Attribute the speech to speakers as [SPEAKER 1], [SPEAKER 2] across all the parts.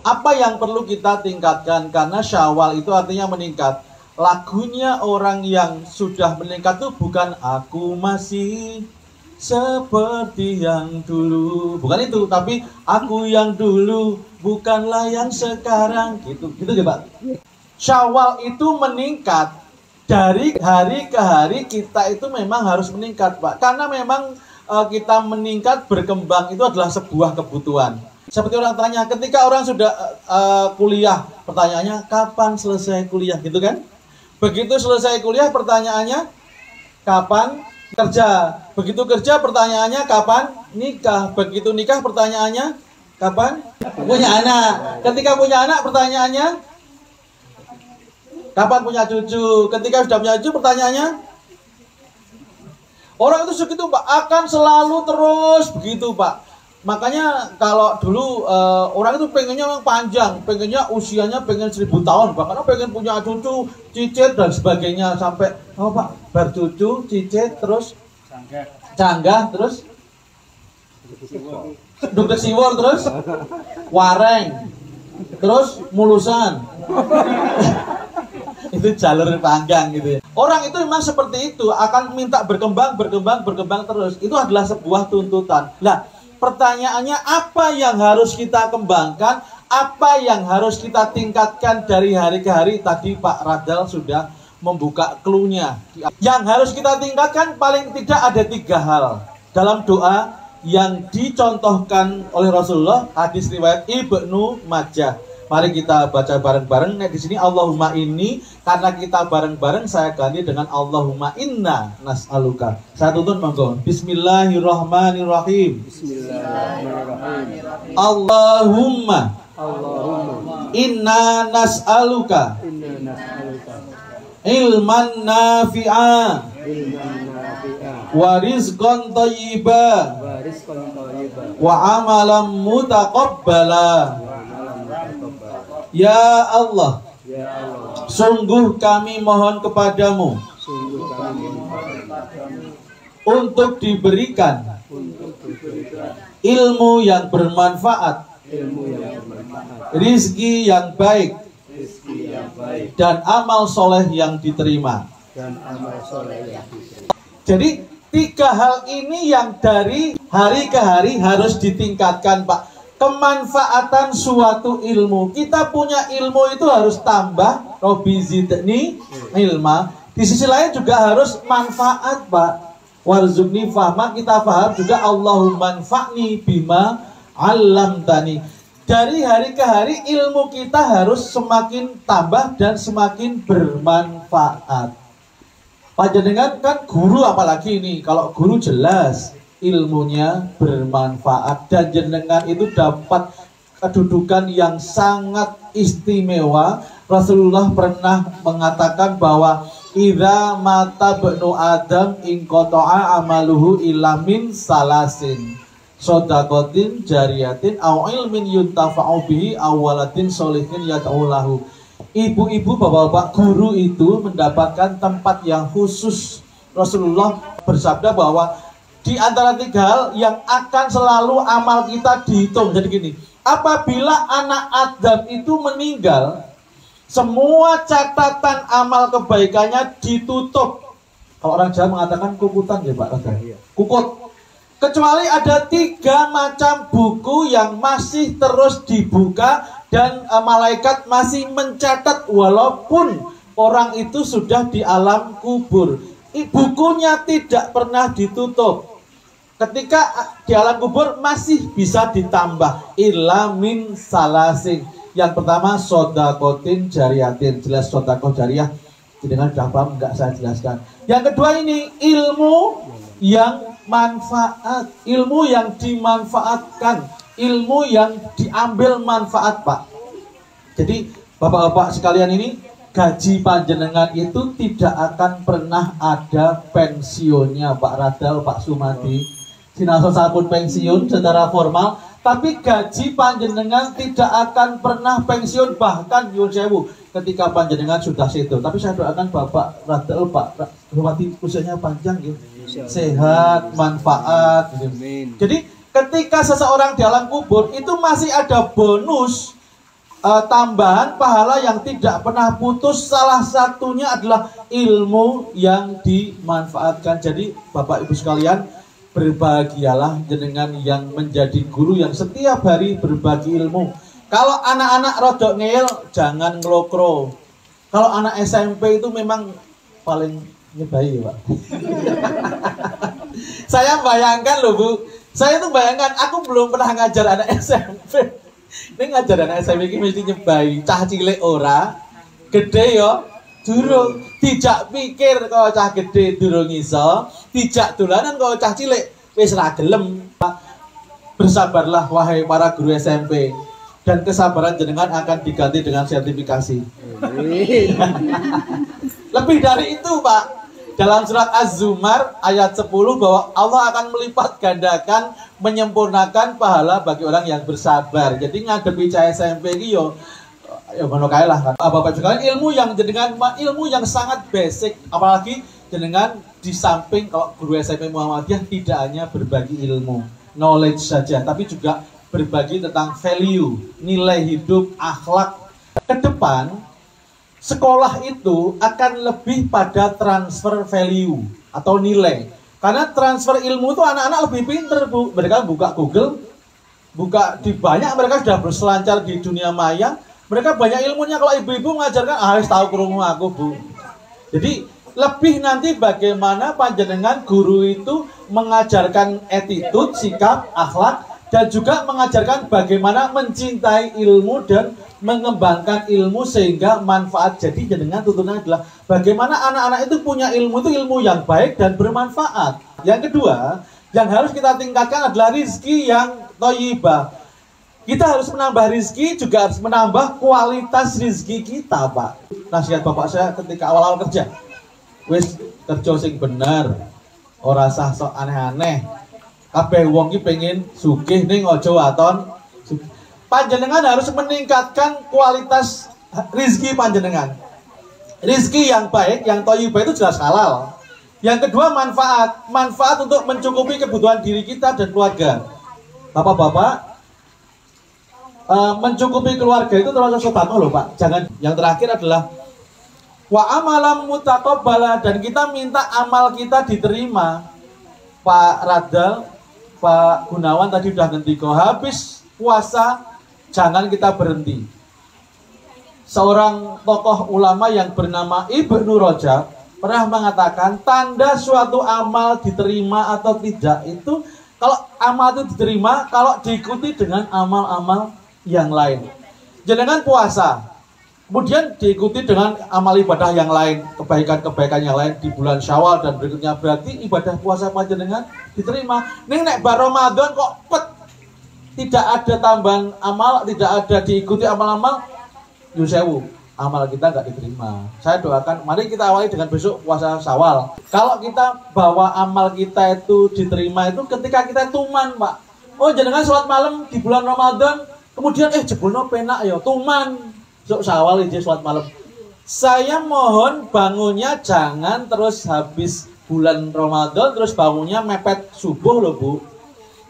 [SPEAKER 1] Apa yang perlu kita tingkatkan? Karena Syawal itu artinya meningkat. Lagunya orang yang sudah meningkat itu bukan aku masih seperti yang dulu, bukan itu, tapi aku yang dulu bukanlah yang sekarang, gitu ya Pak. Syawal itu meningkat. Dari hari ke hari kita itu memang harus meningkat Pak, karena memang kita meningkat berkembang itu adalah sebuah kebutuhan. Seperti orang tanya, ketika orang sudah kuliah, pertanyaannya kapan selesai kuliah, gitu kan? Begitu selesai kuliah, pertanyaannya kapan kerja. Begitu kerja, pertanyaannya kapan nikah. Begitu nikah, pertanyaannya kapan punya anak. Ketika punya anak, pertanyaannya kapan punya cucu. Ketika sudah punya cucu, pertanyaannya, orang itu segitu Pak, akan selalu terus begitu Pak. Makanya kalau dulu orang itu pengennya yang panjang, pengennya usianya pengen 1000 tahun Pak, karena pengen punya cucu, cicit dan sebagainya, sampai Pak, bercucu, cicit, terus canggah, terus duduk siwor, terus wareng, terus mulusan. Itu jalur panjang gitu ya. Orang itu memang seperti itu, akan minta berkembang terus. Itu adalah sebuah tuntutan. Nah, pertanyaannya apa yang harus kita kembangkan, apa yang harus kita tingkatkan dari hari ke hari? Tadi Pak Radal sudah membuka clue-nya. Yang harus kita tingkatkan paling tidak ada 3 hal dalam doa yang dicontohkan oleh Rasulullah, hadis riwayat Ibnu Majah. Mari kita baca bareng-bareng. Nah, di sini Allahumma inni, karena kita bareng-bareng saya ganti dengan Allahumma inna nas'aluka. Saya tuntut monggo. Bismillahirrahmanirrahim. Bismillahirrahmanirrahim. Allahumma inna nas'aluka ilman nafi'a wa rizqan thayyiba wa amalan mutaqabbala. Ya Allah, sungguh kami mohon kepadamu untuk diberikan ilmu yang bermanfaat, rizki yang baik, dan amal soleh yang diterima. Jadi 3 hal ini yang dari hari ke hari harus ditingkatkan Pak. Kemanfaatan suatu ilmu, kita punya ilmu itu harus tambah, Robi zidni ilma. Di sisi lain juga harus manfaat Pak. Warzuqni fahma, kita paham juga Allahumma anfa'ni bima 'allamtani. Dari hari ke hari ilmu kita harus semakin tambah dan semakin bermanfaat. Panjenengan kan guru, apalagi ini, kalau guru jelas ilmunya bermanfaat dan jenengan itu dapat kedudukan yang sangat istimewa. Rasulullah pernah mengatakan bahwa idza mata bnu adam inqata'a amaluhu illa min salasin shadaqatin jariyatin aw ilmin yuntafa'u bihi aw waladin sholihin yad'u lahu. Ibu-ibu, bapak-bapak, guru itu mendapatkan tempat yang khusus. Rasulullah bersabda bahwa di antara 3 hal yang akan selalu amal kita dihitung. Jadi gini, apabila anak Adam itu meninggal, semua catatan amal kebaikannya ditutup. Kalau orang Jawa mengatakan kukutan ya Pak Radha, kukut. Kecuali ada 3 macam buku yang masih terus dibuka dan malaikat masih mencatat walaupun orang itu sudah di alam kubur. Bukunya tidak pernah ditutup. Ketika di alam kubur masih bisa ditambah illa min salasin. Yang pertama sodakotin jariyatin, jelas sodakoh jariyah. Dengan sudah paham, enggak saya jelaskan. Yang kedua ini ilmu yang manfaat, ilmu yang dimanfaatkan, ilmu yang diambil manfaat Pak. Jadi bapak-bapak sekalian ini, gaji panjenengan itu tidak akan pernah ada pensiunnya Pak Radal, Pak Sumadi. Sinasa sampun pensiun secara formal, tapi gaji panjenengan tidak akan pernah pensiun, bahkan nyuwun sewu ketika panjenengan sudah situ. Tapi saya doakan Bapak Radal, Pak Sumadi usianya panjang gitu, sehat, manfaat gitu. Jadi ketika seseorang di alam kubur itu masih ada bonus tambahan pahala yang tidak pernah putus. Salah satunya adalah ilmu yang dimanfaatkan. Jadi Bapak Ibu sekalian, berbahagialah jenengan yang menjadi guru yang setiap hari berbagi ilmu. Kalau anak-anak rodok ngeyel, jangan ngelokro. Kalau anak SMP itu memang paling nyebai, Pak. Saya bayangkan loh, Bu. Saya tuh bayangkan, aku belum pernah ngajar anak SMP. Ini ngajar anak SMP ini mesti nyebai. Cah cilik ora, gede yo, durung. Dijak pikir kalau cah gede durung iso, dijak dolanan kalau cah cilik wis ra gelem. Bersabarlah wahai para guru SMP. Dan kesabaran jenengan akan diganti dengan sertifikasi. Lebih dari itu, Pak. Dalam surat Az-Zumar ayat 10 bahwa Allah akan melipat gandakan, menyempurnakan pahala bagi orang yang bersabar. Jadi ngadepi cah SMP iki yo ngono kae lah. Bapak sekalian, ilmu yang jenengan ilmu yang sangat basic, apalagi jenengan di samping kalau guru SMP Muhammadiyah tidak hanya berbagi ilmu, knowledge saja, tapi juga berbagi tentang value, nilai hidup, akhlak. Ke depan, sekolah itu akan lebih pada transfer value atau nilai. Karena transfer ilmu itu anak-anak lebih pinter, Bu. Mereka buka Google, buka di banyak, mereka sudah berselancar di dunia maya. Mereka banyak ilmunya. Kalau ibu-ibu mengajarkan, harus tahu kerungu aku, Bu. Jadi, lebih nanti bagaimana panjenengan guru itu mengajarkan attitude, sikap, akhlak, dan juga mengajarkan bagaimana mencintai ilmu dan mengembangkan ilmu sehingga manfaat. Jadi jenengan tuntunan adalah bagaimana anak-anak itu punya ilmu itu ilmu yang baik dan bermanfaat. Yang kedua, yang harus kita tingkatkan adalah rizki yang thayyibah. Kita harus menambah rizki, juga harus menambah kualitas rizki kita, Pak. Nasihat bapak saya ketika awal-awal kerja, wis kerja sing bener, ora sah sok aneh-aneh. Kabeh wong ki pengen sugih ning aja waton. Panjenengan harus meningkatkan kualitas rizki panjenengan. Rizki yang baik, yang thayyibah itu jelas halal. Yang kedua manfaat. Manfaat untuk mencukupi kebutuhan diri kita dan keluarga. Bapak-bapak, mencukupi keluarga itu termasuk sedekah loh, Pak. Jangan. Yang terakhir adalah wa amalam mutaqabbala, dan kita minta amal kita diterima. Pak Radal, Pak Gunawan tadi udah ngendiko, habis puasa jangan kita berhenti. Seorang tokoh ulama yang bernama Ibnu Rajab pernah mengatakan tanda suatu amal diterima atau tidak itu kalau amal itu diterima kalau diikuti dengan amal-amal yang lain. Jangan puasa kemudian diikuti dengan amal ibadah yang lain, kebaikan-kebaikan yang lain di bulan Syawal dan berikutnya, berarti ibadah puasa panjenengan diterima. Nek bar Ramadan kok tidak ada tambahan amal, tidak ada diikuti amal-amal, yusewu, amal kita nggak diterima. Saya doakan, mari kita awali dengan besok puasa Syawal. Kalau kita bawa amal kita itu diterima itu ketika kita tuman, Pak. Oh jenengan sholat malam di bulan Ramadan, kemudian jebulno penak ya tuman. Besok Syawal ini sholat malam. Saya mohon bangunnya jangan terus habis bulan Ramadan terus bangunnya mepet subuh loh, Bu.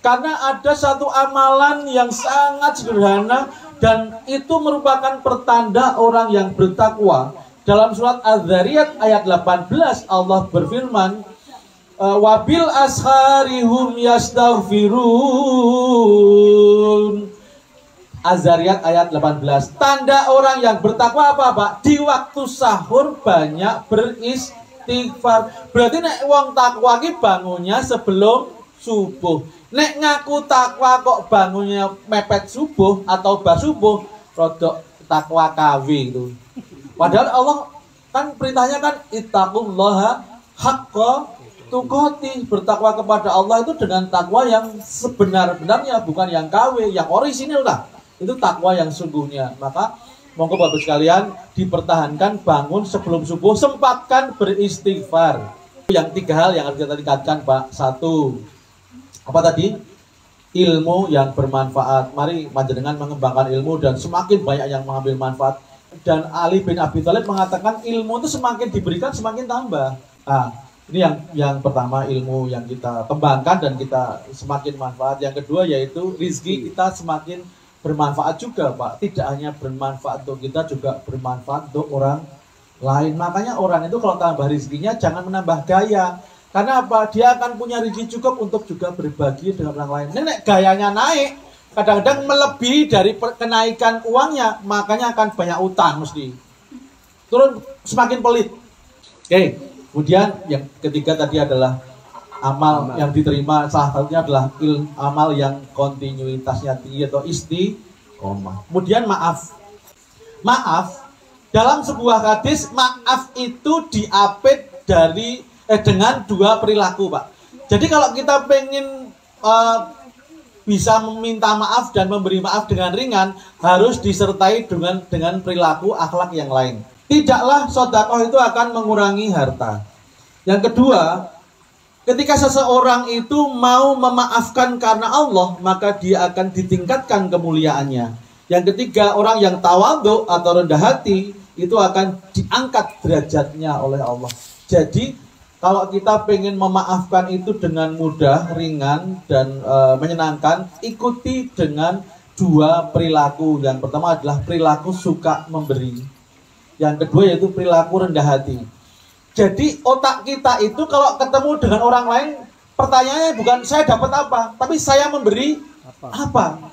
[SPEAKER 1] Karena ada satu amalan yang sangat sederhana dan itu merupakan pertanda orang yang bertakwa. Dalam surat Az-Zariyat ayat 18 Allah berfirman, wabil asharihum yastaghfirun. Az-Zariyat ayat 18. Tanda orang yang bertakwa apa, Pak? Di waktu sahur banyak beristighfar. Berarti nek wong takwa ki bangunnya sebelum subuh. Nek ngaku takwa kok bangunnya mepet subuh atau bar subuh, rodok takwa KW itu. Padahal Allah kan perintahnya kan ittaqullaha haqqa tuqatih, bertakwa kepada Allah itu dengan takwa yang sebenar-benarnya, bukan yang KW, yang orisinil lah. Itu takwa yang sungguhnya. Maka monggo Bapak sekalian dipertahankan bangun sebelum subuh, sempatkan beristighfar. Yang tiga hal yang harus kita tingkatkan, Pak. Satu, apa tadi? Ilmu yang bermanfaat. Mari panjenengan mengembangkan ilmu dan semakin banyak yang mengambil manfaat. Dan Ali bin Abi Thalib mengatakan ilmu itu semakin diberikan semakin tambah. Nah, ini yang pertama, ilmu yang kita kembangkan dan kita semakin manfaat. Yang kedua yaitu rizki kita semakin bermanfaat juga Pak. Tidak hanya bermanfaat untuk kita, juga bermanfaat untuk orang lain. Makanya orang itu kalau tambah rezekinya jangan menambah gaya. Karena apa? Dia akan punya rezeki cukup untuk juga berbagi dengan orang lain. Nek gayanya naik, kadang-kadang melebihi dari kenaikan uangnya, makanya akan banyak utang mesti. Turun semakin pelit. Oke, kemudian yang ketiga tadi adalah amal yang diterima, salah satunya adalah amal yang kontinuitasnya tinggi atau istiqomah. Kemudian maaf. Dalam sebuah hadis, maaf itu diapit dengan dua perilaku, Pak. Jadi kalau kita pengen bisa meminta maaf dan memberi maaf dengan ringan, harus disertai dengan perilaku akhlak yang lain. Tidaklah sedekah itu akan mengurangi harta. Yang kedua, ketika seseorang itu mau memaafkan karena Allah, maka dia akan ditingkatkan kemuliaannya. Yang ketiga, orang yang tawadhu atau rendah hati itu akan diangkat derajatnya oleh Allah. Jadi kalau kita pengen memaafkan itu dengan mudah, ringan, dan menyenangkan, ikuti dengan dua perilaku. Yang pertama adalah perilaku suka memberi. Yang kedua yaitu perilaku rendah hati. Jadi otak kita itu kalau ketemu dengan orang lain, pertanyaannya bukan saya dapat apa, tapi saya memberi apa.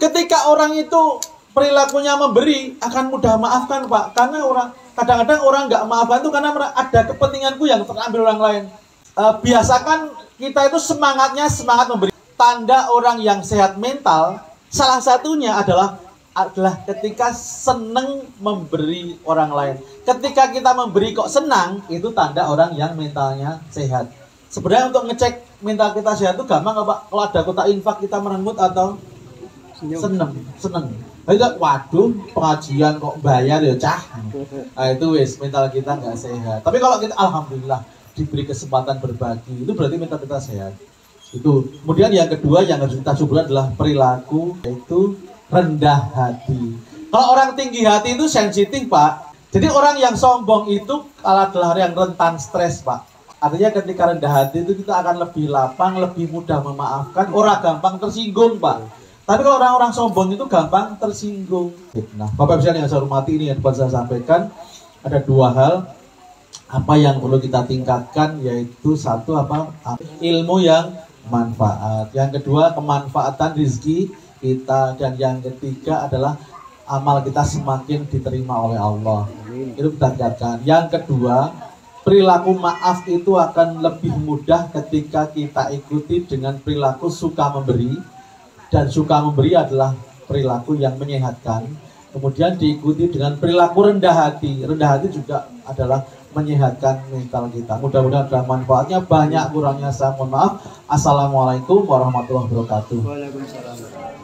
[SPEAKER 1] Ketika orang itu perilakunya memberi, akan mudah maafkan Pak. Karena kadang-kadang orang nggak maafkan itu karena ada kepentinganku yang terambil orang lain. Biasakan kita itu semangatnya semangat memberi. Tanda orang yang sehat mental, salah satunya adalah ketika senang memberi orang lain. Ketika kita memberi kok senang, itu tanda orang yang mentalnya sehat. Sebenarnya untuk ngecek mental kita sehat itu gampang Pak. Kalau ada kotak infak kita merengut atau seneng. Waduh, pengajian kok bayar ya cah. Nah, itu wis mental kita nggak sehat. Tapi kalau kita alhamdulillah diberi kesempatan berbagi, itu berarti mental kita sehat. Itu. Kemudian yang kedua yang harus kita coba adalah perilaku, yaitu rendah hati. Kalau orang tinggi hati itu sensitif Pak. Jadi orang yang sombong itu adalah yang rentan stres Pak. Artinya ketika rendah hati itu kita akan lebih lapang, lebih mudah memaafkan, orang gampang tersinggung Pak. Tapi kalau orang-orang sombong itu gampang tersinggung. Nah, Bapak Ibu yang saya hormati, ini yang dapat saya sampaikan, ada dua hal apa yang perlu kita tingkatkan, yaitu satu ilmu yang manfaat. Yang kedua kemanfaatan rezeki kita, dan yang ketiga adalah amal kita semakin diterima oleh Allah. Itu kita tingkatkan. Yang kedua, perilaku maaf itu akan lebih mudah ketika kita ikuti dengan perilaku suka memberi. Dan suka memberi adalah perilaku yang menyehatkan. Kemudian diikuti dengan perilaku rendah hati. Rendah hati juga adalah menyehatkan mental kita. Mudah-mudahan ada manfaatnya. Banyak kurangnya saya mohon maaf. Assalamualaikum warahmatullahi wabarakatuh. Waalaikumsalam.